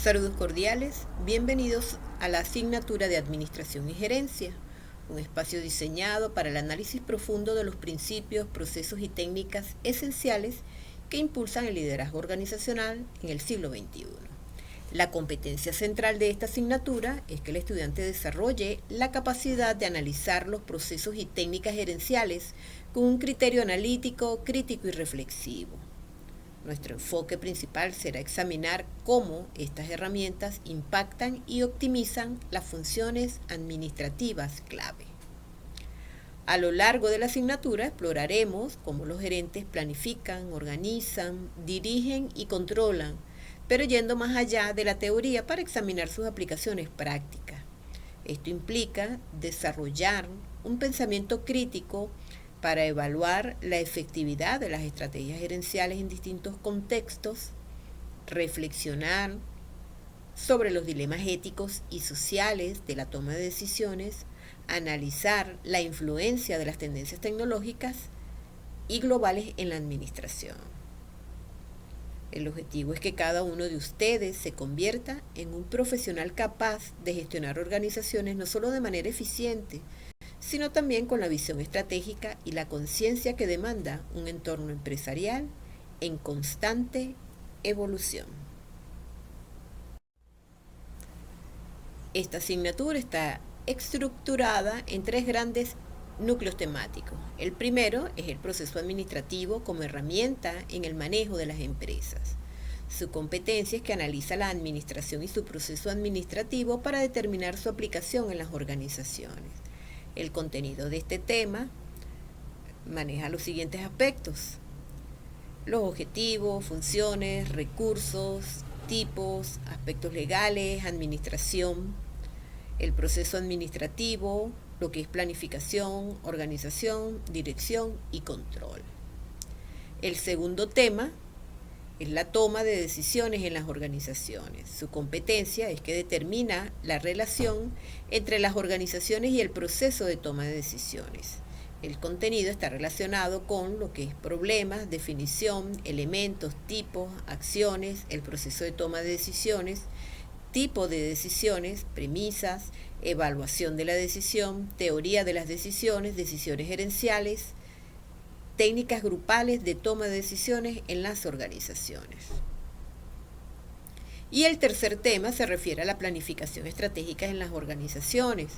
Saludos cordiales, bienvenidos a la asignatura de Administración y Gerencia, un espacio diseñado para el análisis profundo de los principios, procesos y técnicas esenciales que impulsan el liderazgo organizacional en el siglo XXI. La competencia central de esta asignatura es que el estudiante desarrolle la capacidad de analizar los procesos y técnicas gerenciales con un criterio analítico, crítico y reflexivo. Nuestro enfoque principal será examinar cómo estas herramientas impactan y optimizan las funciones administrativas clave. A lo largo de la asignatura exploraremos cómo los gerentes planifican, organizan, dirigen y controlan, pero yendo más allá de la teoría para examinar sus aplicaciones prácticas. Esto implica desarrollar un pensamiento crítico para evaluar la efectividad de las estrategias gerenciales en distintos contextos, reflexionar sobre los dilemas éticos y sociales de la toma de decisiones, analizar la influencia de las tendencias tecnológicas y globales en la administración. El objetivo es que cada uno de ustedes se convierta en un profesional capaz de gestionar organizaciones no solo de manera eficiente, sino también con la visión estratégica y la conciencia que demanda un entorno empresarial en constante evolución. Esta asignatura está estructurada en 3 grandes núcleos temáticos. El primero es el proceso administrativo como herramienta en el manejo de las empresas. Su competencia es que analiza la administración y su proceso administrativo para determinar su aplicación en las organizaciones. El contenido de este tema maneja los siguientes aspectos: los objetivos, funciones, recursos, tipos, aspectos legales, administración, el proceso administrativo, lo que es planificación, organización, dirección y control. El segundo tema es la toma de decisiones en las organizaciones. Su competencia es que determina la relación entre las organizaciones y el proceso de toma de decisiones. El contenido está relacionado con lo que es problemas, definición, elementos, tipos, acciones, el proceso de toma de decisiones, tipo de decisiones, premisas, evaluación de la decisión, teoría de las decisiones, decisiones gerenciales, técnicas grupales de toma de decisiones en las organizaciones. Y el tercer tema se refiere a la planificación estratégica en las organizaciones.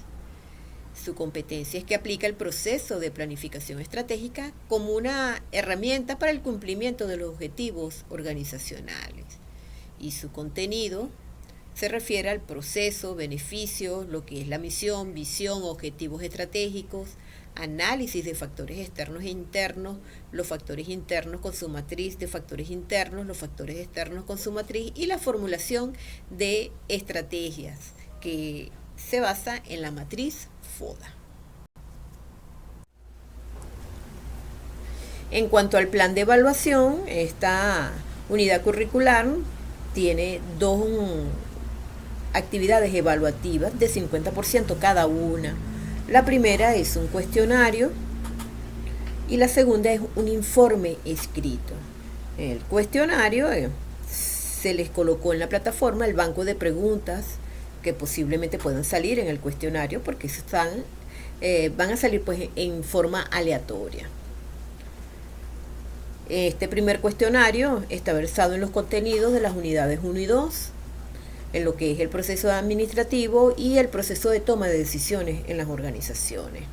Su competencia es que aplica el proceso de planificación estratégica como una herramienta para el cumplimiento de los objetivos organizacionales. Y su contenido se refiere al proceso, beneficios, lo que es la misión, visión, objetivos estratégicos, análisis de factores externos e internos, los factores internos con su matriz de factores internos, los factores externos con su matriz y la formulación de estrategias que se basa en la matriz FODA. En cuanto al plan de evaluación, esta unidad curricular tiene 2 actividades evaluativas de 50% cada una. La primera es un cuestionario y la segunda es un informe escrito. El cuestionario se les colocó en la plataforma el banco de preguntas que posiblemente puedan salir en el cuestionario porque van a salir pues en forma aleatoria. Este primer cuestionario está versado en los contenidos de las unidades 1 y 2, en lo que es el proceso administrativo y el proceso de toma de decisiones en las organizaciones.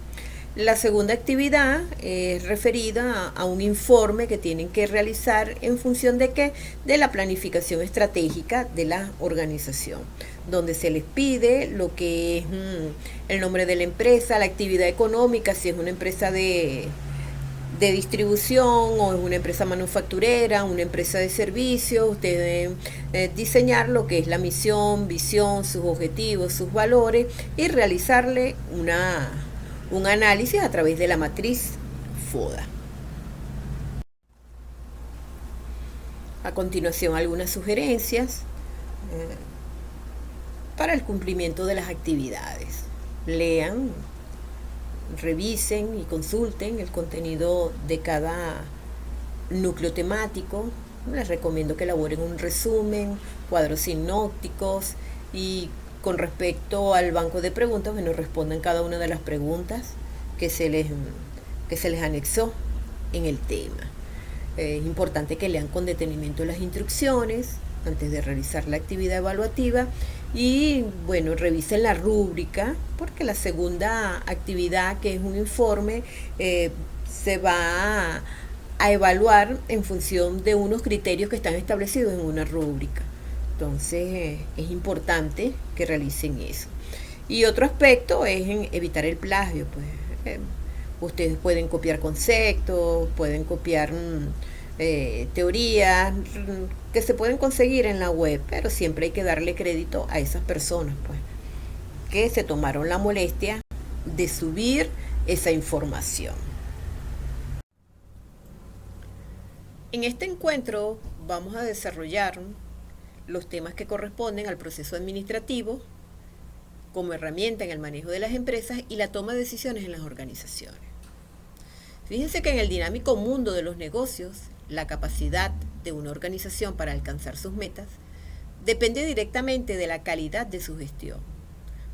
La segunda actividad es referida a un informe que tienen que realizar en función de ¿qué? De la planificación estratégica de la organización, donde se les pide lo que es el nombre de la empresa, la actividad económica, si es una empresa de distribución o es una empresa manufacturera, una empresa de servicios. Ustedes deben diseñar lo que es la misión, visión, sus objetivos, sus valores y realizarle un análisis a través de la matriz FODA. A continuación, algunas sugerencias para el cumplimiento de las actividades. Lean, revisen y consulten el contenido de cada núcleo temático, Les recomiendo que elaboren un resumen, cuadros sinópticos y con respecto al banco de preguntas, bueno, respondan cada una de las preguntas que se les anexó en el tema. Es importante que lean con detenimiento las instrucciones antes de realizar la actividad evaluativa y, bueno, revisen la rúbrica, porque la segunda actividad, que es un informe, se va a evaluar en función de unos criterios que están establecidos en una rúbrica. Entonces es importante que realicen eso. Y otro aspecto es en evitar el plagio. Pues ustedes pueden copiar conceptos, pueden copiar teorías que se pueden conseguir en la web, pero siempre hay que darle crédito a esas personas, pues, que se tomaron la molestia de subir esa información. En este encuentro vamos a desarrollar los temas que corresponden al proceso administrativo como herramienta en el manejo de las empresas y la toma de decisiones en las organizaciones. Fíjense que en el dinámico mundo de los negocios, la capacidad de una organización para alcanzar sus metas depende directamente de la calidad de su gestión.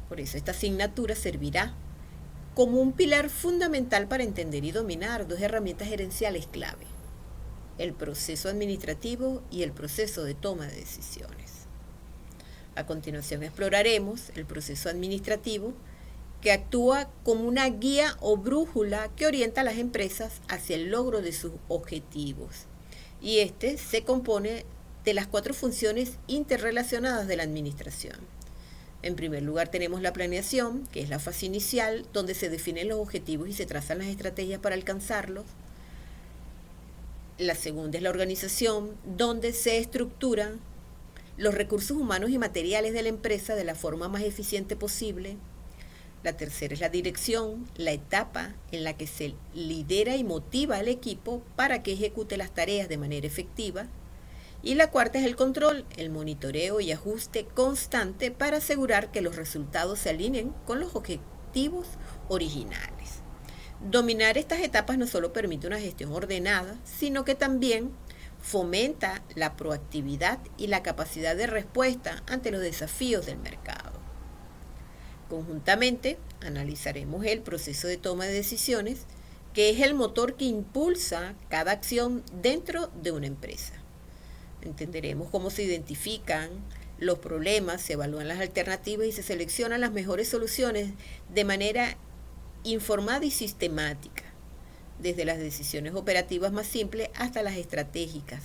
Por eso esta asignatura servirá como un pilar fundamental para entender y dominar dos herramientas gerenciales clave: el proceso administrativo y el proceso de toma de decisiones. A continuación exploraremos el proceso administrativo, que actúa como una guía o brújula que orienta a las empresas hacia el logro de sus objetivos. Y este se compone de las 4 funciones interrelacionadas de la administración. En primer lugar tenemos la planeación, que es la fase inicial, donde se definen los objetivos y se trazan las estrategias para alcanzarlos. La segunda es la organización, donde se estructuran los recursos humanos y materiales de la empresa de la forma más eficiente posible. La tercera es la dirección, la etapa en la que se lidera y motiva al equipo para que ejecute las tareas de manera efectiva. Y la cuarta es el control, el monitoreo y ajuste constante para asegurar que los resultados se alineen con los objetivos originales. Dominar estas etapas no solo permite una gestión ordenada, sino que también fomenta la proactividad y la capacidad de respuesta ante los desafíos del mercado. Conjuntamente, analizaremos el proceso de toma de decisiones, que es el motor que impulsa cada acción dentro de una empresa. Entenderemos cómo se identifican los problemas, se evalúan las alternativas y se seleccionan las mejores soluciones de manera informada y sistemática, desde las decisiones operativas más simples hasta las estratégicas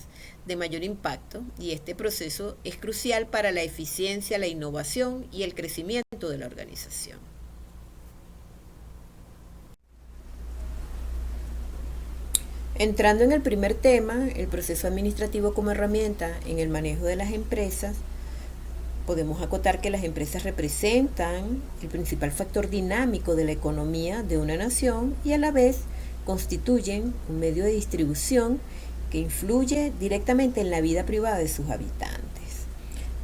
de mayor impacto, y este proceso es crucial para la eficiencia, la innovación y el crecimiento de la organización. Entrando en el primer tema, el proceso administrativo como herramienta en el manejo de las empresas, podemos acotar que las empresas representan el principal factor dinámico de la economía de una nación y a la vez constituyen un medio de distribución que influye directamente en la vida privada de sus habitantes.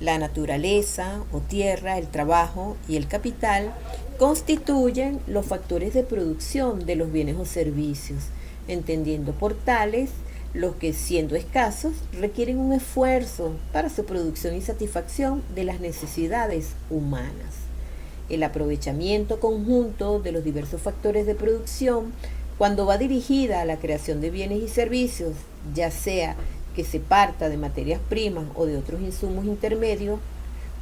La naturaleza o tierra, el trabajo y el capital constituyen los factores de producción de los bienes o servicios, entendiendo por tales los que, siendo escasos, requieren un esfuerzo para su producción y satisfacción de las necesidades humanas. El aprovechamiento conjunto de los diversos factores de producción, cuando va dirigida a la creación de bienes y servicios, ya sea que se parta de materias primas o de otros insumos intermedios,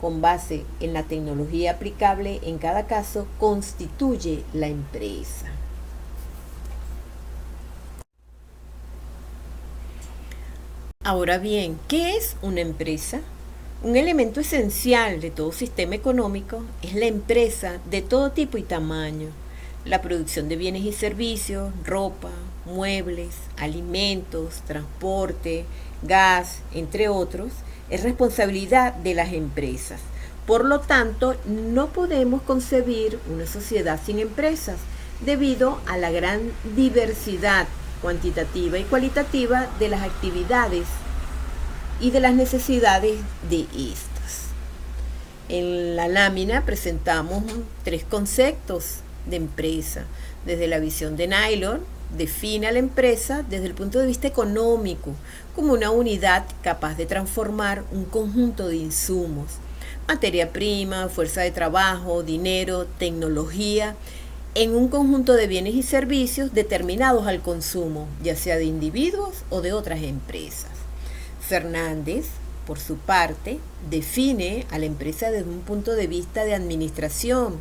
con base en la tecnología aplicable en cada caso, constituye la empresa. Ahora bien, ¿qué es una empresa? Un elemento esencial de todo sistema económico es la empresa de todo tipo y tamaño. La producción de bienes y servicios, ropa, muebles, alimentos, transporte, gas, entre otros, es responsabilidad de las empresas. Por lo tanto, no podemos concebir una sociedad sin empresas, debido a la gran diversidad cuantitativa y cualitativa de las actividades y de las necesidades de estas. En la lámina presentamos 3 conceptos de empresa, desde la visión de Naylor, define a la empresa desde el punto de vista económico como una unidad capaz de transformar un conjunto de insumos, materia prima, fuerza de trabajo, dinero, tecnología, en un conjunto de bienes y servicios determinados al consumo, ya sea de individuos o de otras empresas. Fernández, por su parte, define a la empresa desde un punto de vista de administración,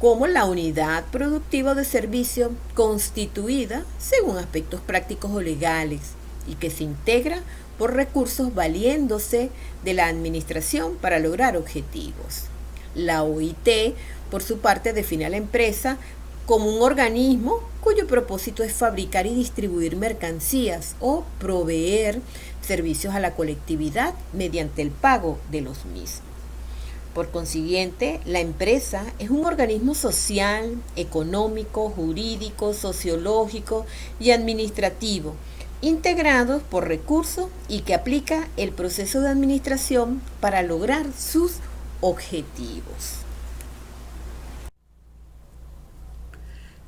como la unidad productiva de servicio constituida según aspectos prácticos o legales y que se integra por recursos valiéndose de la administración para lograr objetivos. La OIT, por su parte, define a la empresa como un organismo cuyo propósito es fabricar y distribuir mercancías o proveer servicios a la colectividad mediante el pago de los mismos. Por consiguiente, la empresa es un organismo social, económico, jurídico, sociológico y administrativo, integrados por recursos y que aplica el proceso de administración para lograr sus objetivos.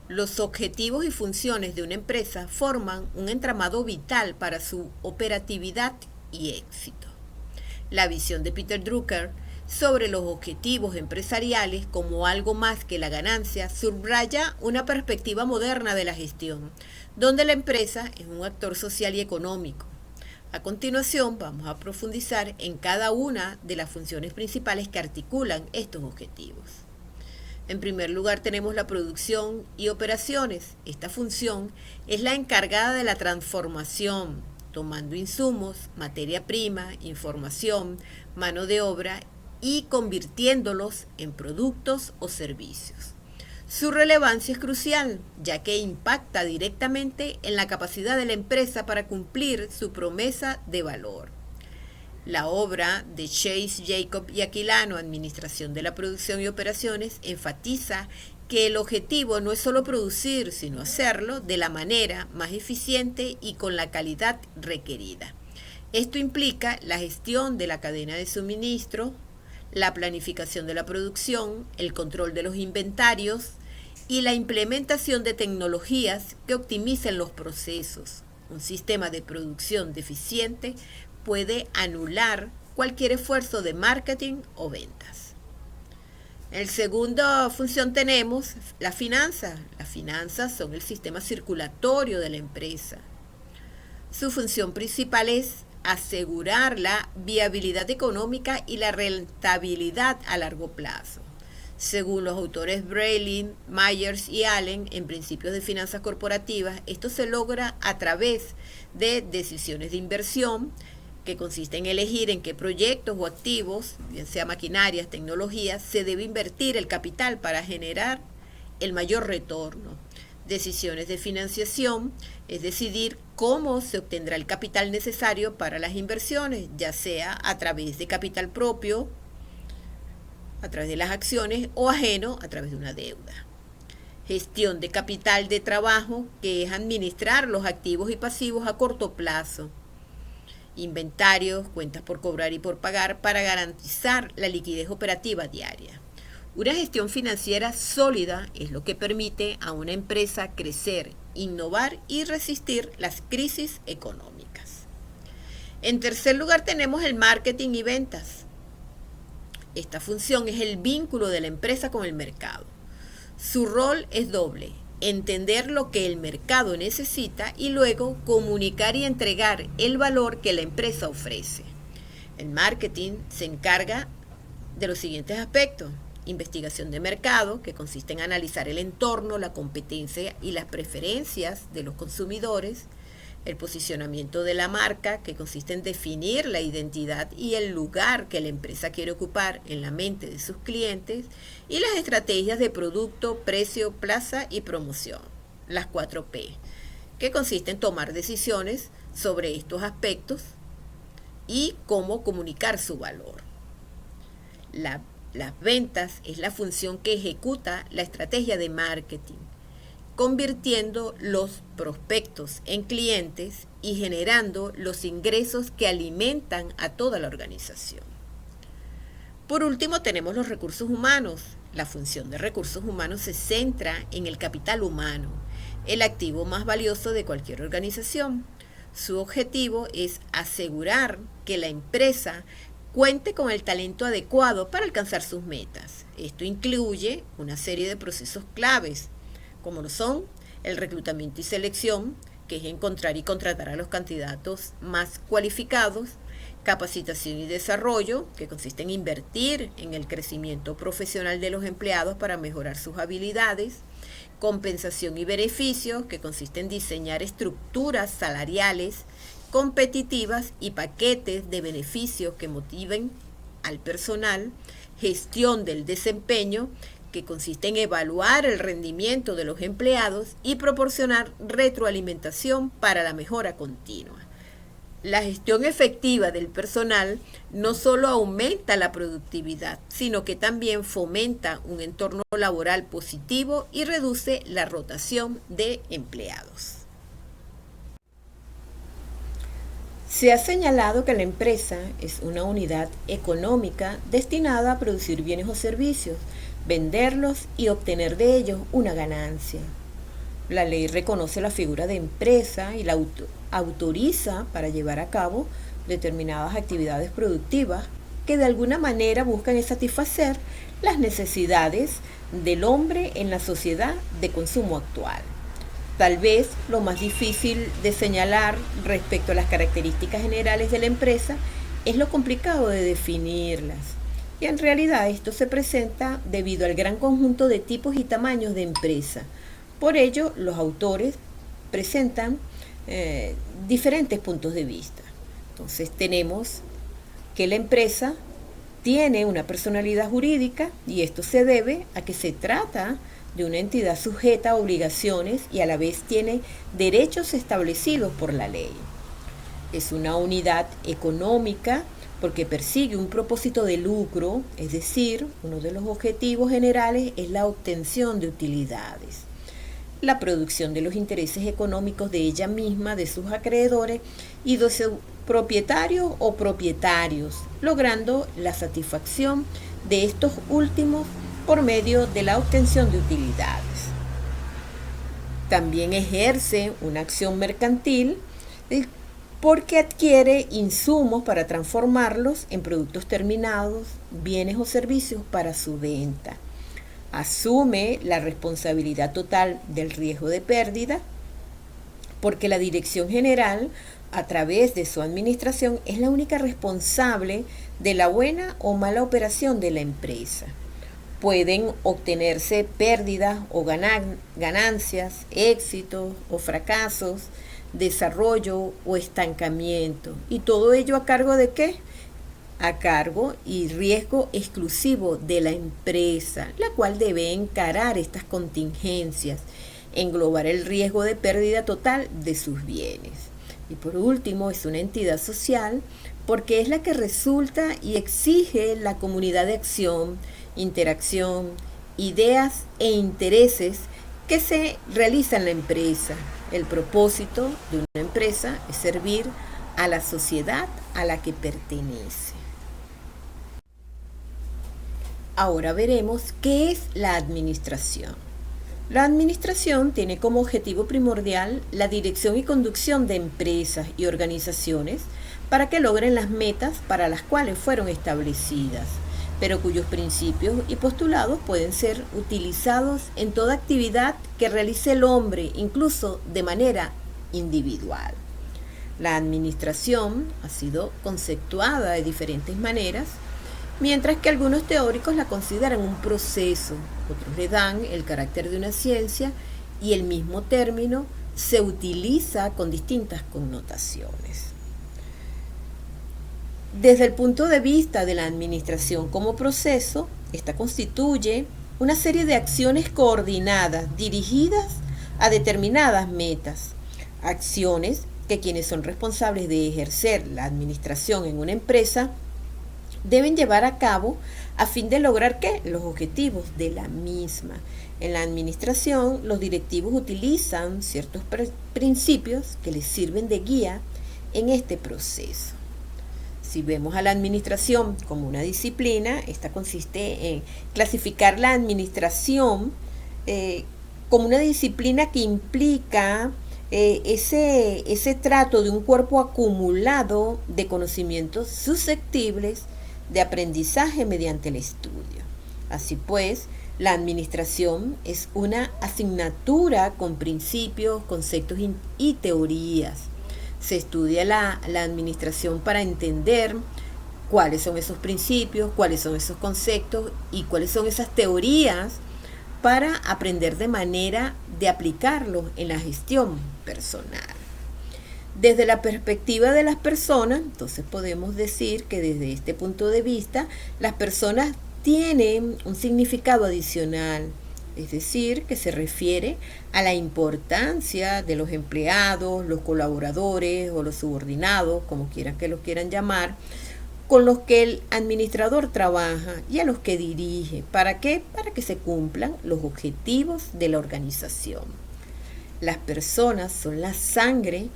Los objetivos y funciones de una empresa forman un entramado vital para su operatividad y éxito. La visión de Peter Drucker sobre los objetivos empresariales como algo más que la ganancia subraya una perspectiva moderna de la gestión, donde la empresa es un actor social y económico. A continuación vamos a profundizar en cada una de las funciones principales que articulan estos objetivos. En primer lugar tenemos la producción y operaciones. Esta función es la encargada de la transformación, tomando insumos, materia prima, información, mano de obra y convirtiéndolos en productos o servicios. Su relevancia es crucial, ya que impacta directamente en la capacidad de la empresa para cumplir su promesa de valor. La obra de Chase, Jacob y Aquilano, Administración de la Producción y Operaciones, enfatiza que el objetivo no es solo producir, sino hacerlo de la manera más eficiente y con la calidad requerida. Esto implica la gestión de la cadena de suministro, la planificación de la producción, el control de los inventarios y la implementación de tecnologías que optimicen los procesos. Un sistema de producción deficiente puede anular cualquier esfuerzo de marketing o ventas. En segunda función tenemos la finanza. Las finanzas son el sistema circulatorio de la empresa. Su función principal es asegurar la viabilidad económica y la rentabilidad a largo plazo. Según los autores Breitling, Myers y Allen, en Principios de Finanzas Corporativas, esto se logra a través de decisiones de inversión, que consiste en elegir en qué proyectos o activos, bien sea maquinarias, tecnologías, se debe invertir el capital para generar el mayor retorno. Decisiones de financiación es decidir cómo se obtendrá el capital necesario para las inversiones, ya sea a través de capital propio, a través de las acciones o ajeno a través de una deuda. Gestión de capital de trabajo, que es administrar los activos y pasivos a corto plazo. Inventarios, cuentas por cobrar y por pagar para garantizar la liquidez operativa diaria. Una gestión financiera sólida es lo que permite a una empresa crecer, innovar y resistir las crisis económicas. En tercer lugar tenemos el marketing y ventas. Esta función es el vínculo de la empresa con el mercado. Su rol es doble: entender lo que el mercado necesita y luego comunicar y entregar el valor que la empresa ofrece. El marketing se encarga de los siguientes aspectos: investigación de mercado, que consiste en analizar el entorno, la competencia y las preferencias de los consumidores; el posicionamiento de la marca, que consiste en definir la identidad y el lugar que la empresa quiere ocupar en la mente de sus clientes; y las estrategias de producto, precio, plaza y promoción, las 4P, que consiste en tomar decisiones sobre estos aspectos y cómo comunicar su valor. Las ventas es la función que ejecuta la estrategia de marketing, convirtiendo los prospectos en clientes y generando los ingresos que alimentan a toda la organización. Por último, tenemos los recursos humanos. La función de recursos humanos se centra en el capital humano, el activo más valioso de cualquier organización. Su objetivo es asegurar que la empresa cuente con el talento adecuado para alcanzar sus metas. Esto incluye una serie de procesos claves, como lo son el reclutamiento y selección, que es encontrar y contratar a los candidatos más cualificados, capacitación y desarrollo, que consiste en invertir en el crecimiento profesional de los empleados para mejorar sus habilidades, compensación y beneficios, que consiste en diseñar estructuras salariales competitivas y paquetes de beneficios que motiven al personal, gestión del desempeño, que consiste en evaluar el rendimiento de los empleados y proporcionar retroalimentación para la mejora continua. La gestión efectiva del personal no solo aumenta la productividad, sino que también fomenta un entorno laboral positivo y reduce la rotación de empleados. Se ha señalado que la empresa es una unidad económica destinada a producir bienes o servicios, venderlos y obtener de ellos una ganancia. La ley reconoce la figura de empresa y la autoriza para llevar a cabo determinadas actividades productivas que de alguna manera buscan satisfacer las necesidades del hombre en la sociedad de consumo actual. Tal vez lo más difícil de señalar respecto a las características generales de la empresa es lo complicado de definirlas. Y en realidad esto se presenta debido al gran conjunto de tipos y tamaños de empresa. Por ello, los autores presentan diferentes puntos de vista. Entonces tenemos que la empresa tiene una personalidad jurídica y esto se debe a que se trata de una entidad sujeta a obligaciones y a la vez tiene derechos establecidos por la ley. Es una unidad económica porque persigue un propósito de lucro, es decir, uno de los objetivos generales es la obtención de utilidades, la producción de los intereses económicos de ella misma, de sus acreedores y de sus propietarios o propietarios, logrando la satisfacción de estos últimos por medio de la obtención de utilidades. También ejerce una acción mercantil porque adquiere insumos para transformarlos en productos terminados, bienes o servicios para su venta. Asume la responsabilidad total del riesgo de pérdida porque la dirección general, a través de su administración, es la única responsable de la buena o mala operación de la empresa. Pueden obtenerse pérdidas o ganancias, éxitos o fracasos, desarrollo o estancamiento. ¿Y todo ello a cargo de qué? A cargo y riesgo exclusivo de la empresa, la cual debe encarar estas contingencias, englobar el riesgo de pérdida total de sus bienes. Y por último, es una entidad social porque es la que resulta y exige la comunidad de acción, interacción, ideas e intereses que se realizan en la empresa. El propósito de una empresa es servir a la sociedad a la que pertenece. Ahora veremos qué es la administración. La administración tiene como objetivo primordial la dirección y conducción de empresas y organizaciones para que logren las metas para las cuales fueron establecidas, pero cuyos principios y postulados pueden ser utilizados en toda actividad que realice el hombre, incluso de manera individual. La administración ha sido conceptuada de diferentes maneras, mientras que algunos teóricos la consideran un proceso, otros le dan el carácter de una ciencia y el mismo término se utiliza con distintas connotaciones. Desde el punto de vista de la administración como proceso, esta constituye una serie de acciones coordinadas dirigidas a determinadas metas, acciones que quienes son responsables de ejercer la administración en una empresa deben llevar a cabo a fin de lograr ¿qué? Los objetivos de la misma. En la administración, los directivos utilizan ciertos principios que les sirven de guía en este proceso. Si vemos a la administración como una disciplina, esta consiste en clasificar la administración como una disciplina que implica ese trato de un cuerpo acumulado de conocimientos susceptibles de aprendizaje mediante el estudio. Así pues, la administración es una asignatura con principios, conceptos y teorías. Se estudia la administración para entender cuáles son esos principios, cuáles son esos conceptos y cuáles son esas teorías para aprender de manera de aplicarlos en la gestión personal. Desde la perspectiva de las personas, entonces podemos decir que desde este punto de vista, las personas tienen un significado adicional, es decir, que se refiere a la importancia de los empleados, los colaboradores o los subordinados, como quieran que los quieran llamar, con los que el administrador trabaja y a los que dirige. ¿Para qué? Para que se cumplan los objetivos de la organización. Las personas son la sangre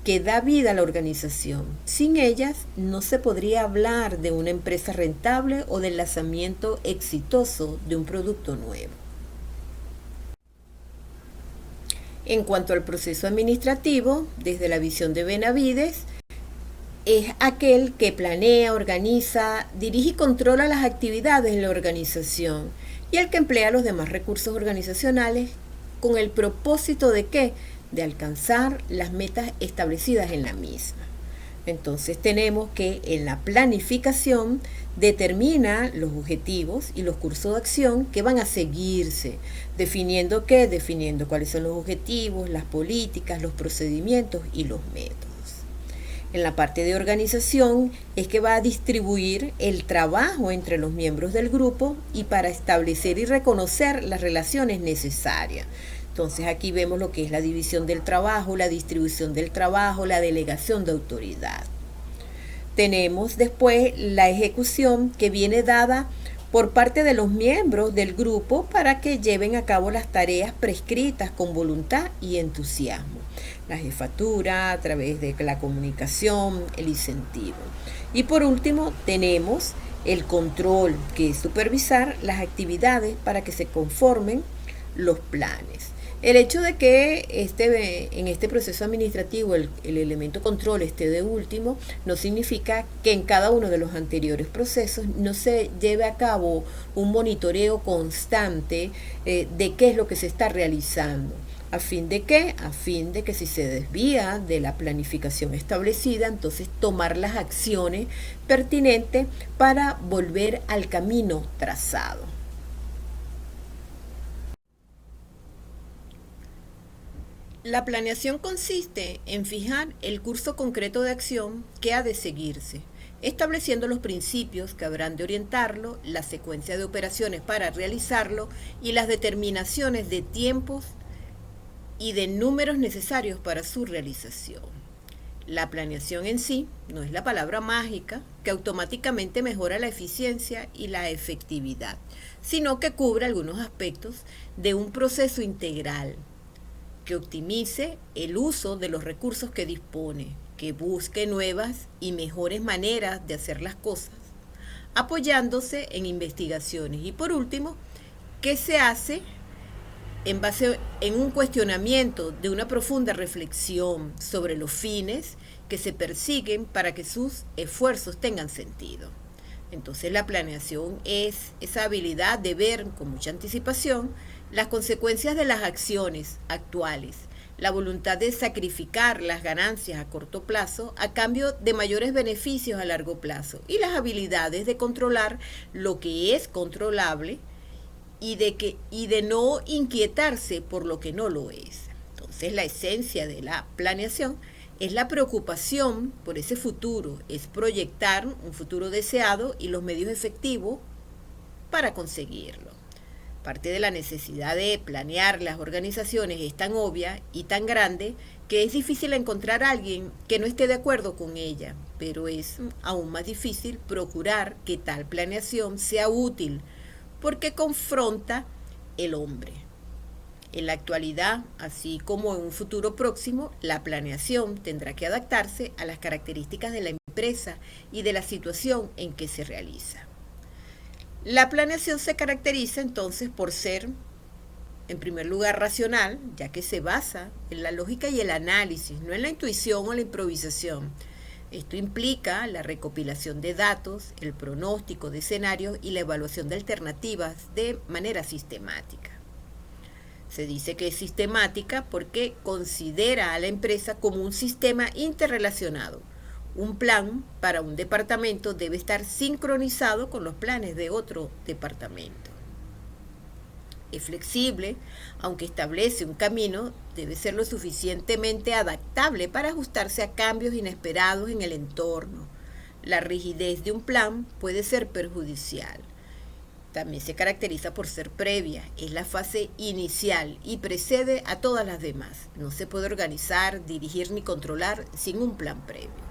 que da vida a la organización. Sin ellas no se podría hablar de una empresa rentable o del lanzamiento exitoso de un producto nuevo. En cuanto al proceso administrativo, desde la visión de Benavides, es aquel que planea, organiza, dirige y controla las actividades de la organización y el que emplea los demás recursos organizacionales con el propósito de ¿qué? De alcanzar las metas establecidas en la misma. Entonces tenemos que en la planificación determina los objetivos y los cursos de acción que van a seguirse, definiendo qué, definiendo cuáles son los objetivos, las políticas, los procedimientos y los métodos. En la parte de organización es que va a distribuir el trabajo entre los miembros del grupo y para establecer y reconocer las relaciones necesarias. Entonces aquí vemos lo que es la división del trabajo, la distribución del trabajo, la delegación de autoridad. Tenemos después la ejecución que viene dada por parte de los miembros del grupo para que lleven a cabo las tareas prescritas con voluntad y entusiasmo. La jefatura a través de la comunicación, el incentivo. Y por último tenemos el control, que es supervisar las actividades para que se conformen los planes. El hecho de que en este proceso administrativo el elemento control esté de último no significa que en cada uno de los anteriores procesos no se lleve a cabo un monitoreo constante de qué es lo que se está realizando. ¿A fin de qué? A fin de que si se desvía de la planificación establecida, entonces tomar las acciones pertinentes para volver al camino trazado. La planeación consiste en fijar el curso concreto de acción que ha de seguirse, estableciendo los principios que habrán de orientarlo, la secuencia de operaciones para realizarlo y las determinaciones de tiempos y de números necesarios para su realización. La planeación en sí no es la palabra mágica que automáticamente mejora la eficiencia y la efectividad, sino que cubre algunos aspectos de un proceso integral que optimice el uso de los recursos que dispone, que busque nuevas y mejores maneras de hacer las cosas, apoyándose en investigaciones y por último, que se hace en base en un cuestionamiento de una profunda reflexión sobre los fines que se persiguen para que sus esfuerzos tengan sentido. Entonces la planeación es esa habilidad de ver con mucha anticipación las consecuencias de las acciones actuales, la voluntad de sacrificar las ganancias a corto plazo a cambio de mayores beneficios a largo plazo y las habilidades de controlar lo que es controlable y de no inquietarse por lo que no lo es. Entonces la esencia de la planeación es la preocupación por ese futuro, es proyectar un futuro deseado y los medios efectivos para conseguirlo. Parte de la necesidad de planear las organizaciones es tan obvia y tan grande que es difícil encontrar a alguien que no esté de acuerdo con ella, pero es aún más difícil procurar que tal planeación sea útil porque confronta el hombre. En la actualidad, así como en un futuro próximo, la planeación tendrá que adaptarse a las características de la empresa y de la situación en que se realiza. La planeación se caracteriza entonces por ser en primer lugar, racional, ya que se basa en la lógica y el análisis, no en la intuición o la improvisación. Esto implica la recopilación de datos, el pronóstico de escenarios y la evaluación de alternativas de manera sistemática. Se dice que es sistemática porque considera a la empresa como un sistema interrelacionado. Un plan para un departamento debe estar sincronizado con los planes de otro departamento. Es flexible, aunque establece un camino, debe ser lo suficientemente adaptable para ajustarse a cambios inesperados en el entorno. La rigidez de un plan puede ser perjudicial. También se caracteriza por ser previa, es la fase inicial y precede a todas las demás. No se puede organizar, dirigir ni controlar sin un plan previo.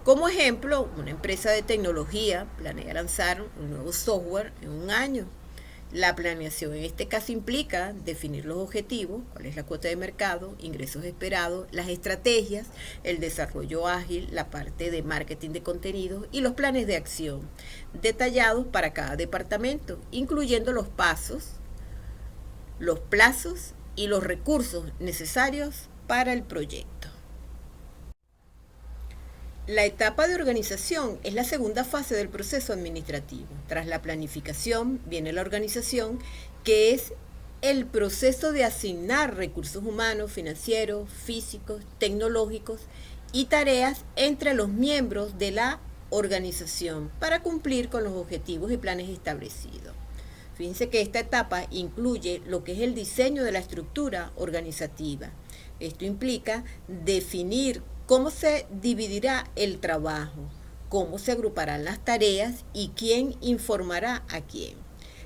Como ejemplo, una empresa de tecnología planea lanzar un nuevo software en un año. La planeación en este caso implica definir los objetivos, cuál es la cuota de mercado, ingresos esperados, las estrategias, el desarrollo ágil, la parte de marketing de contenidos y los planes de acción detallados para cada departamento, incluyendo los pasos, los plazos y los recursos necesarios para el proyecto. La etapa de organización es la segunda fase del proceso administrativo. Tras la planificación viene la organización, que es el proceso de asignar recursos humanos, financieros, físicos, tecnológicos y tareas entre los miembros de la organización para cumplir con los objetivos y planes establecidos. Fíjense que esta etapa incluye lo que es el diseño de la estructura organizativa. Esto implica definir cómo se dividirá el trabajo, cómo se agruparán las tareas y quién informará a quién.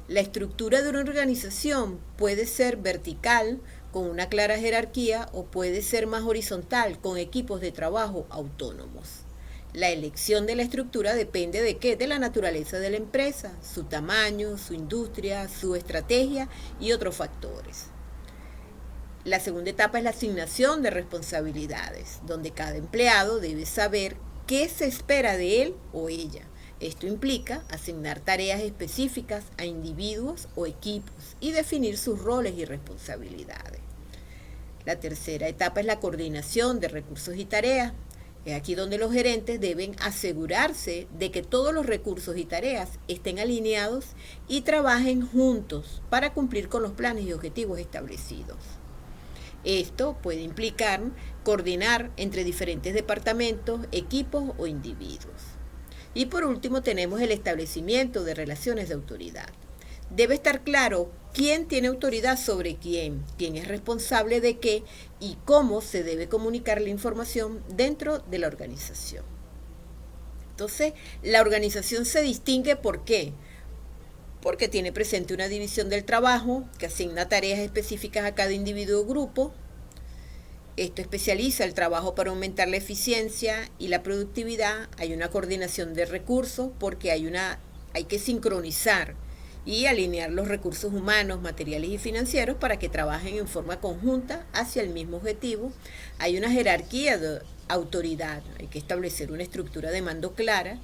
La estructura de una organización puede ser vertical, con una clara jerarquía, o puede ser más horizontal, con equipos de trabajo autónomos. La elección de la estructura depende de qué, de la naturaleza de la empresa, su tamaño, su industria, su estrategia y otros factores. La segunda etapa es la asignación de responsabilidades, donde cada empleado debe saber qué se espera de él o ella. Esto implica asignar tareas específicas a individuos o equipos y definir sus roles y responsabilidades. La tercera etapa es la coordinación de recursos y tareas. Es aquí donde los gerentes deben asegurarse de que todos los recursos y tareas estén alineados y trabajen juntos para cumplir con los planes y objetivos establecidos. Esto puede implicar coordinar entre diferentes departamentos, equipos o individuos. Y por último tenemos el establecimiento de relaciones de autoridad. Debe estar claro quién tiene autoridad sobre quién es responsable de qué y cómo se debe comunicar la información dentro de la organización. Entonces, la organización se distingue ¿por qué? Porque tiene presente una división del trabajo que asigna tareas específicas a cada individuo o grupo. Esto especializa el trabajo para aumentar la eficiencia y la productividad. Hay una coordinación de recursos porque hay que sincronizar y alinear los recursos humanos, materiales y financieros para que trabajen en forma conjunta hacia el mismo objetivo. Hay una jerarquía de autoridad. Hay que establecer una estructura de mando clara,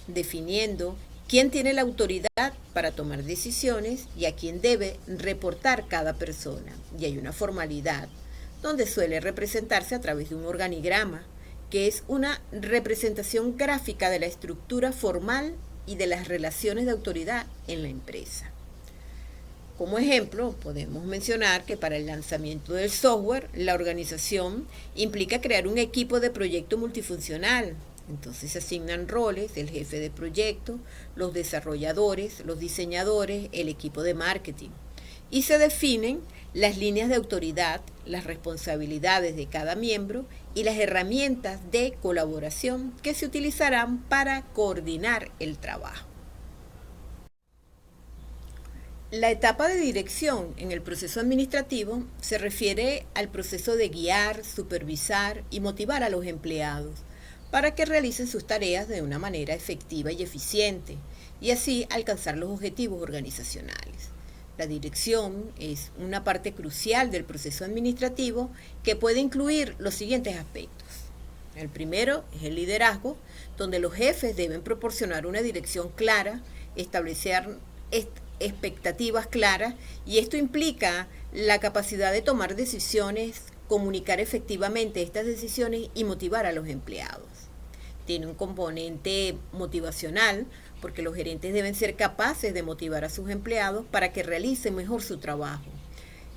definiendo quién tiene la autoridad para tomar decisiones y a quién debe reportar cada persona. Y hay una formalidad, donde suele representarse a través de un organigrama, que es una representación gráfica de la estructura formal y de las relaciones de autoridad en la empresa. Como ejemplo, podemos mencionar que para el lanzamiento del software, la organización implica crear un equipo de proyecto multifuncional. Entonces se asignan roles, el jefe de proyecto, los desarrolladores, los diseñadores, el equipo de marketing. Y se definen las líneas de autoridad, las responsabilidades de cada miembro y las herramientas de colaboración que se utilizarán para coordinar el trabajo. La etapa de dirección en el proceso administrativo se refiere al proceso de guiar, supervisar y motivar a los empleados para que realicen sus tareas de una manera efectiva y eficiente y así alcanzar los objetivos organizacionales. La dirección es una parte crucial del proceso administrativo que puede incluir los siguientes aspectos. El primero es el liderazgo, donde los jefes deben proporcionar una dirección clara, establecer expectativas claras, y esto implica la capacidad de tomar decisiones, comunicar efectivamente estas decisiones y motivar a los empleados. Tiene un componente motivacional, porque los gerentes deben ser capaces de motivar a sus empleados para que realicen mejor su trabajo.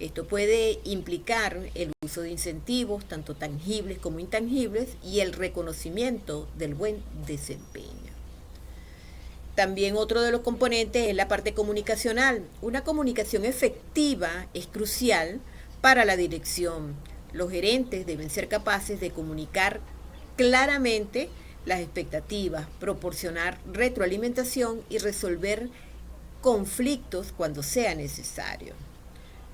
Esto puede implicar el uso de incentivos, tanto tangibles como intangibles, y el reconocimiento del buen desempeño. También otro de los componentes es la parte comunicacional. Una comunicación efectiva es crucial para la dirección. Los gerentes deben ser capaces de comunicar claramente las expectativas, proporcionar retroalimentación y resolver conflictos cuando sea necesario.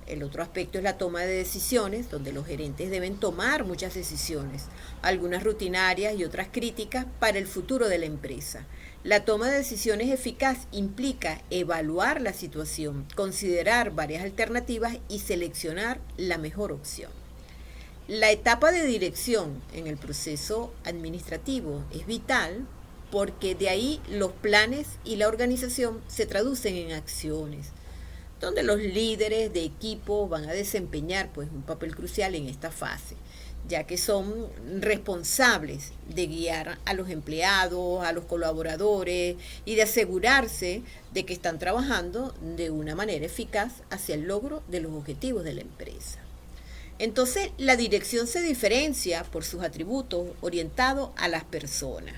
El otro aspecto es la toma de decisiones, donde los gerentes deben tomar muchas decisiones, algunas rutinarias y otras críticas para el futuro de la empresa. La toma de decisiones eficaz implica evaluar la situación, considerar varias alternativas y seleccionar la mejor opción. La etapa de dirección en el proceso administrativo es vital porque de ahí los planes y la organización se traducen en acciones, donde los líderes de equipo van a desempeñar un papel crucial en esta fase, ya que son responsables de guiar a los empleados, a los colaboradores y de asegurarse de que están trabajando de una manera eficaz hacia el logro de los objetivos de la empresa. Entonces, la dirección se diferencia por sus atributos orientados a las personas.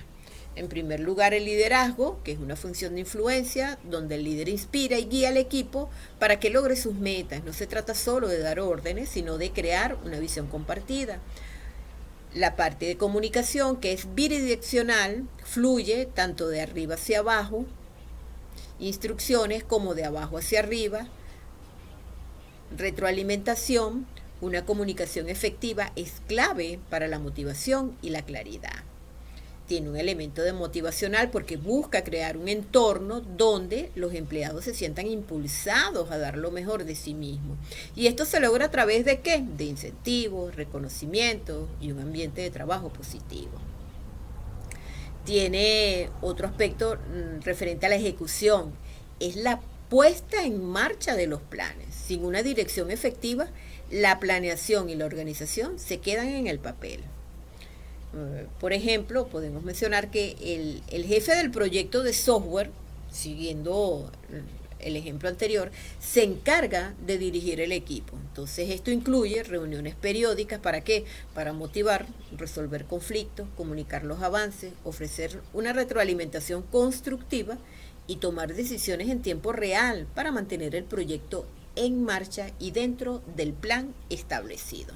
En primer lugar, el liderazgo, que es una función de influencia, donde el líder inspira y guía al equipo para que logre sus metas. No se trata solo de dar órdenes, sino de crear una visión compartida. La parte de comunicación, que es bidireccional, fluye tanto de arriba hacia abajo, instrucciones, como de abajo hacia arriba. Retroalimentación. Una comunicación efectiva es clave para la motivación y la claridad. Tiene un elemento de motivacional porque busca crear un entorno donde los empleados se sientan impulsados a dar lo mejor de sí mismos. Y esto se logra a través de ¿qué? De incentivos, reconocimientos y un ambiente de trabajo positivo. Tiene otro aspecto referente a la ejecución. Es la puesta en marcha de los planes. Sin una dirección efectiva, la planeación y la organización se quedan en el papel. Por ejemplo, podemos mencionar que el jefe del proyecto de software, siguiendo el ejemplo anterior, se encarga de dirigir el equipo. Entonces, esto incluye reuniones periódicas. ¿Para qué? Para motivar, resolver conflictos, comunicar los avances, ofrecer una retroalimentación constructiva y tomar decisiones en tiempo real para mantener el proyecto en marcha y dentro del plan establecido.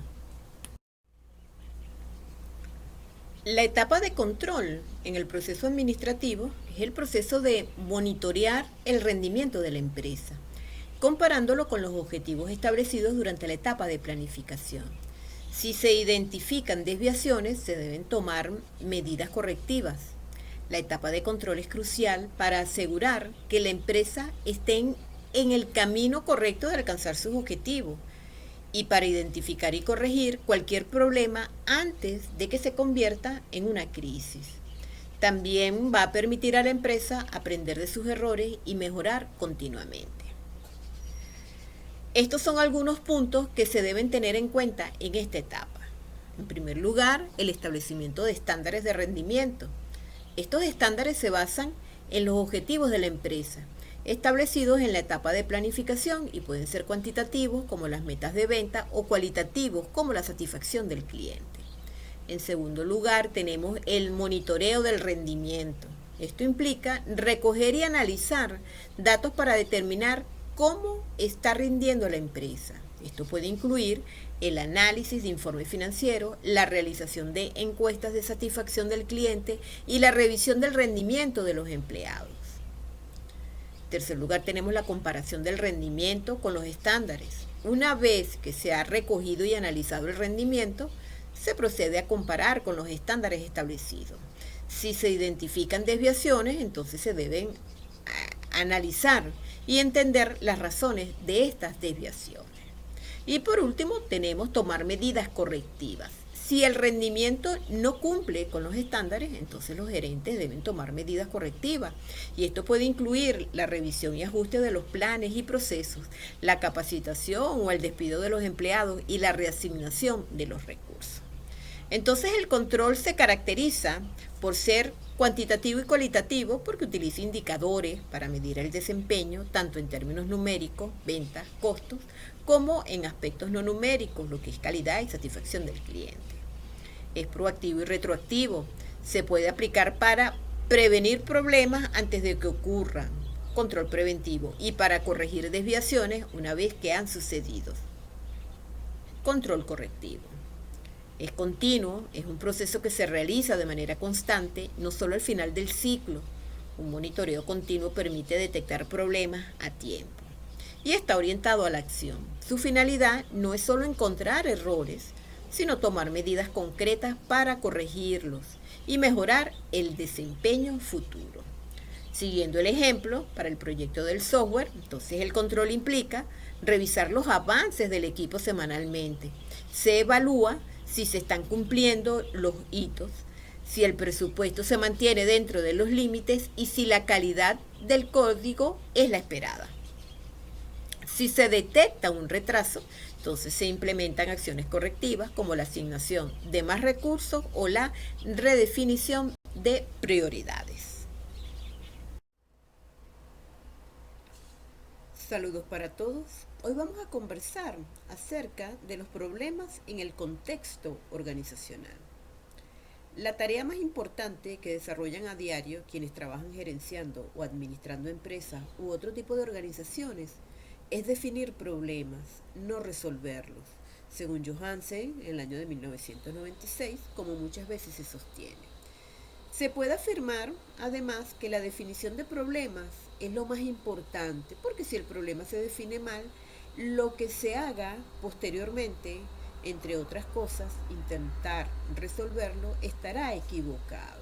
La etapa de control en el proceso administrativo es el proceso de monitorear el rendimiento de la empresa, comparándolo con los objetivos establecidos durante la etapa de planificación. Si se identifican desviaciones, se deben tomar medidas correctivas. La etapa de control es crucial para asegurar que la empresa esté en el camino correcto de alcanzar sus objetivos y para identificar y corregir cualquier problema antes de que se convierta en una crisis. También va a permitir a la empresa aprender de sus errores y mejorar continuamente. Estos son algunos puntos que se deben tener en cuenta en esta etapa. En primer lugar, el establecimiento de estándares de rendimiento. Estos estándares se basan en los objetivos de la empresa, establecidos en la etapa de planificación y pueden ser cuantitativos como las metas de venta o cualitativos como la satisfacción del cliente. En segundo lugar, tenemos el monitoreo del rendimiento. Esto implica recoger y analizar datos para determinar cómo está rindiendo la empresa. Esto puede incluir el análisis de informes financieros, la realización de encuestas de satisfacción del cliente y la revisión del rendimiento de los empleados. En tercer lugar, tenemos la comparación del rendimiento con los estándares. Una vez que se ha recogido y analizado el rendimiento, se procede a comparar con los estándares establecidos. Si se identifican desviaciones, entonces se deben analizar y entender las razones de estas desviaciones. Y por último, tenemos tomar medidas correctivas. Si el rendimiento no cumple con los estándares, entonces los gerentes deben tomar medidas correctivas. Y esto puede incluir la revisión y ajuste de los planes y procesos, la capacitación o el despido de los empleados y la reasignación de los recursos. Entonces el control se caracteriza por ser cuantitativo y cualitativo porque utiliza indicadores para medir el desempeño, tanto en términos numéricos, ventas, costos, como en aspectos no numéricos, lo que es calidad y satisfacción del cliente. Es proactivo y retroactivo. Se puede aplicar para prevenir problemas antes de que ocurran, control preventivo, y para corregir desviaciones una vez que han sucedido. Control correctivo. Es continuo, es un proceso que se realiza de manera constante, no solo al final del ciclo. Un monitoreo continuo permite detectar problemas a tiempo y está orientado a la acción. Su finalidad no es solo encontrar errores, sino tomar medidas concretas para corregirlos y mejorar el desempeño futuro. Siguiendo el ejemplo, para el proyecto del software, entonces el control implica revisar los avances del equipo semanalmente. Se evalúa si se están cumpliendo los hitos, si el presupuesto se mantiene dentro de los límites y si la calidad del código es la esperada. Si se detecta un retraso, entonces se implementan acciones correctivas como la asignación de más recursos o la redefinición de prioridades. Saludos para todos. Hoy vamos a conversar acerca de los problemas en el contexto organizacional. La tarea más importante que desarrollan a diario quienes trabajan gerenciando o administrando empresas u otro tipo de organizaciones es definir problemas, no resolverlos, según Johansen en el año de 1996, como muchas veces se sostiene. Se puede afirmar, además, que la definición de problemas es lo más importante, porque si el problema se define mal, lo que se haga posteriormente, entre otras cosas, intentar resolverlo, estará equivocado.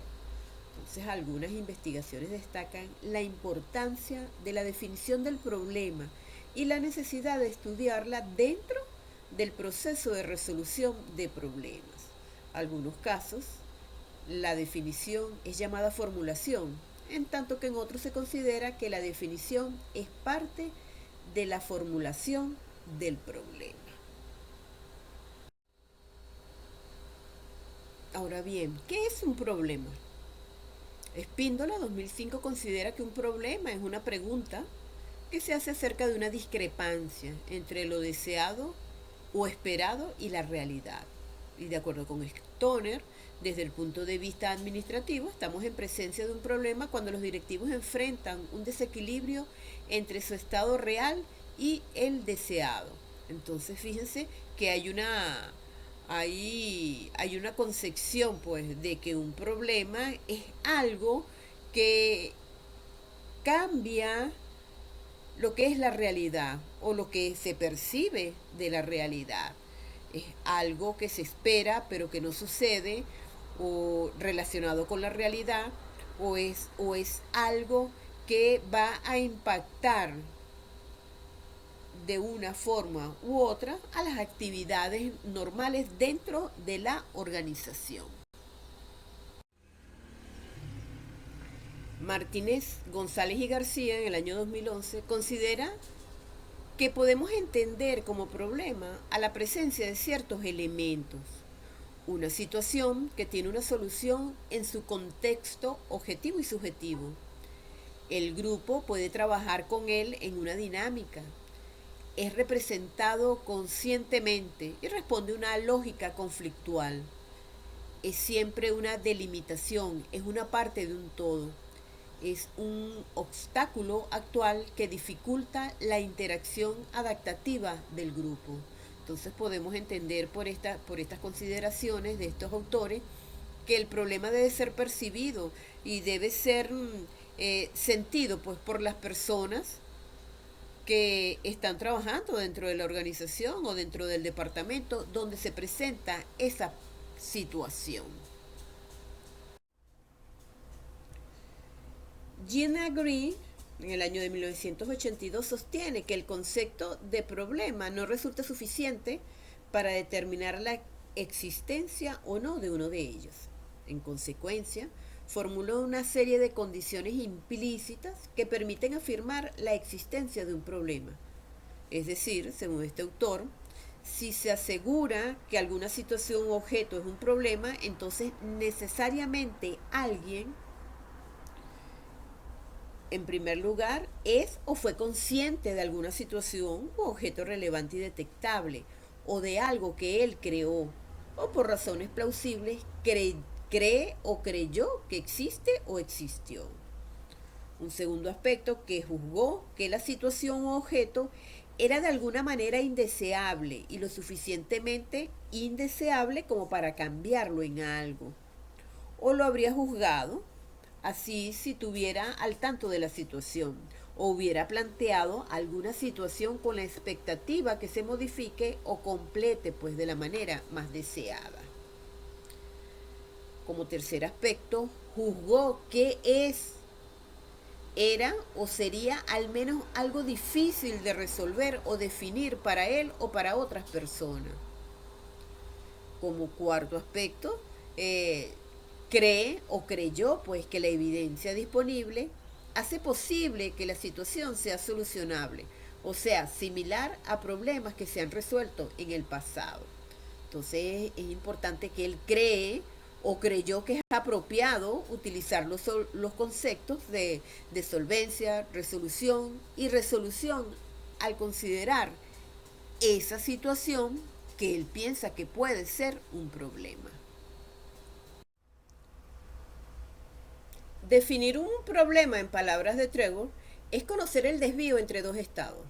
Entonces, algunas investigaciones destacan la importancia de la definición del problema y la necesidad de estudiarla dentro del proceso de resolución de problemas. Algunos casos, la definición es llamada formulación, en tanto que en otros se considera que la definición es parte de la formulación del problema. Ahora bien, ¿qué es un problema? Espíndola 2005 considera que un problema es una pregunta que se hace acerca de una discrepancia entre lo deseado o esperado y la realidad. Y de acuerdo con Stoner, desde el punto de vista administrativo, estamos en presencia de un problema cuando los directivos enfrentan un desequilibrio entre su estado real y el deseado. Entonces, fíjense que hay una concepción, pues, de que un problema es algo que cambia lo que es la realidad o lo que se percibe de la realidad. Es algo que se espera pero que no sucede, o relacionado con la realidad, o es algo que va a impactar de una forma u otra a las actividades normales dentro de la organización. Martínez, González y García en el año 2011 considera que podemos entender como problema a la presencia de ciertos elementos, una situación que tiene una solución en su contexto objetivo y subjetivo. El grupo puede trabajar con él en una dinámica, es representado conscientemente y responde a una lógica conflictual. Es siempre una delimitación, es una parte de un todo. Es un obstáculo actual que dificulta la interacción adaptativa del grupo. Entonces podemos entender por estas consideraciones de estos autores que el problema debe ser percibido y debe ser sentido, pues, por las personas que están trabajando dentro de la organización o dentro del departamento donde se presenta esa situación. Gina Green, en el año de 1982, sostiene que el concepto de problema no resulta suficiente para determinar la existencia o no de uno de ellos. En consecuencia, formuló una serie de condiciones implícitas que permiten afirmar la existencia de un problema. Es decir, según este autor, si se asegura que alguna situación o objeto es un problema, entonces necesariamente alguien, en primer lugar, es o fue consciente de alguna situación o objeto relevante y detectable, o de algo que él creó, o por razones plausibles cree o creyó que existe o existió. Un segundo aspecto, que juzgó que la situación o objeto era de alguna manera indeseable y lo suficientemente indeseable como para cambiarlo en algo. O lo habría juzgado así si tuviera al tanto de la situación o hubiera planteado alguna situación con la expectativa que se modifique o complete pues de la manera más deseada. Como tercer aspecto, juzgó que era o sería al menos algo difícil de resolver o definir para él o para otras personas. Como cuarto aspecto, cree o creyó pues que la evidencia disponible hace posible que la situación sea solucionable, o sea, similar a problemas que se han resuelto en el pasado. Entonces es importante que él cree o creyó que es apropiado utilizar los conceptos de solvencia, resolución y resolución al considerar esa situación que él piensa que puede ser un problema. Definir un problema en palabras de Trevor es conocer el desvío entre dos estados,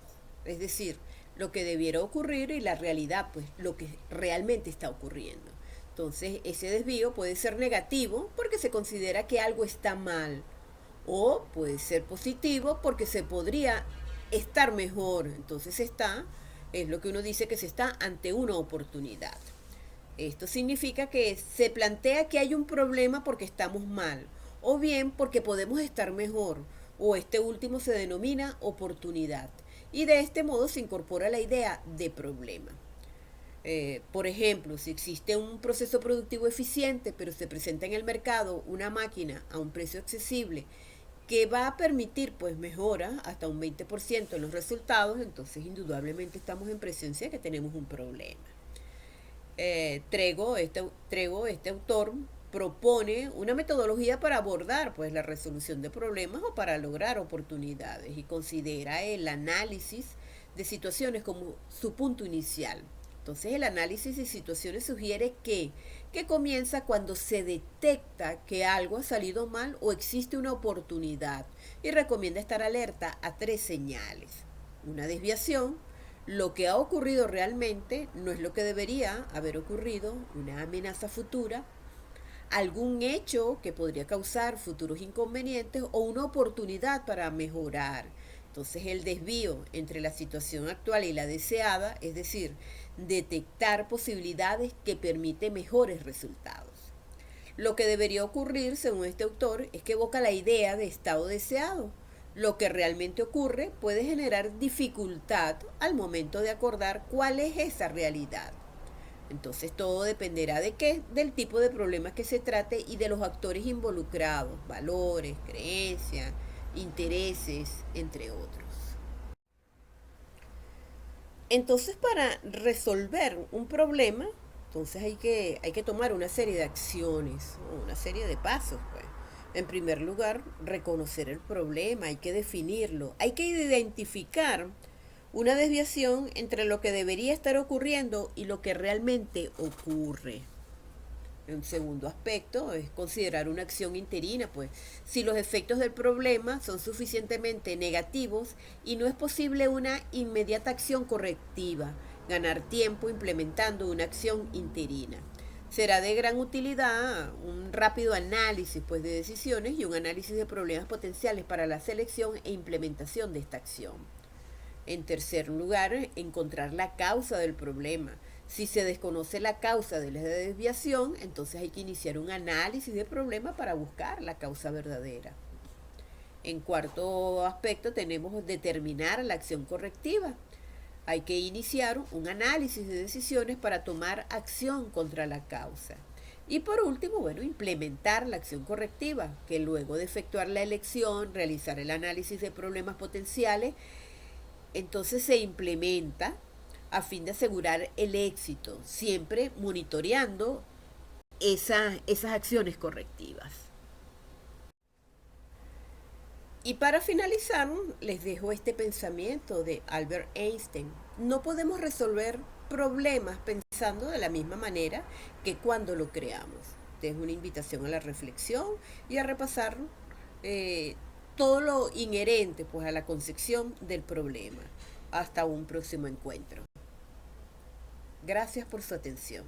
es decir, lo que debiera ocurrir y la realidad, pues lo que realmente está ocurriendo. Entonces, ese desvío puede ser negativo porque se considera que algo está mal, o puede ser positivo porque se podría estar mejor. Entonces es lo que uno dice que se está ante una oportunidad. Esto significa que se plantea que hay un problema porque estamos mal, o bien porque podemos estar mejor, o este último se denomina oportunidad, y de este modo se incorpora la idea de problema. Por ejemplo, si existe un proceso productivo eficiente, pero se presenta en el mercado una máquina a un precio accesible que va a permitir pues mejora hasta un 20% en los resultados, entonces indudablemente estamos en presencia de que tenemos un problema. Este autor propone una metodología para abordar pues la resolución de problemas o para lograr oportunidades y considera el análisis de situaciones como su punto inicial. Entonces el análisis de situaciones sugiere que comienza cuando se detecta que algo ha salido mal o existe una oportunidad y recomienda estar alerta a tres señales. Una desviación, lo que ha ocurrido realmente no es lo que debería haber ocurrido, una amenaza futura, algún hecho que podría causar futuros inconvenientes o una oportunidad para mejorar. Entonces el desvío entre la situación actual y la deseada, es decir, detectar posibilidades que permiten mejores resultados. Lo que debería ocurrir, según este autor, es que evoca la idea de estado deseado. Lo que realmente ocurre puede generar dificultad al momento de acordar cuál es esa realidad. Entonces todo dependerá de qué, del tipo de problemas que se trate y de los actores involucrados, valores, creencias, intereses, entre otros. Entonces para resolver un problema, entonces hay que tomar una serie de acciones, una serie de pasos, pues. En primer lugar, reconocer el problema, hay que definirlo, hay que identificar una desviación entre lo que debería estar ocurriendo y lo que realmente ocurre. Un segundo aspecto es considerar una acción interina, pues si los efectos del problema son suficientemente negativos y no es posible una inmediata acción correctiva, ganar tiempo implementando una acción interina. Será de gran utilidad un rápido análisis pues, de decisiones y un análisis de problemas potenciales para la selección e implementación de esta acción. En tercer lugar, encontrar la causa del problema. Si se desconoce la causa de la desviación, entonces hay que iniciar un análisis del problema para buscar la causa verdadera. En cuarto aspecto tenemos determinar la acción correctiva. Hay que iniciar un análisis de decisiones para tomar acción contra la causa. Y por último, bueno, implementar la acción correctiva, que luego de efectuar la elección, realizar el análisis de problemas potenciales, entonces se implementa a fin de asegurar el éxito, siempre monitoreando esas acciones correctivas. Y para finalizar, les dejo este pensamiento de Albert Einstein. No podemos resolver problemas pensando de la misma manera que cuando lo creamos. Es una invitación a la reflexión y a repasar eh, todo lo inherente pues, a la concepción del problema. Hasta un próximo encuentro. Gracias por su atención.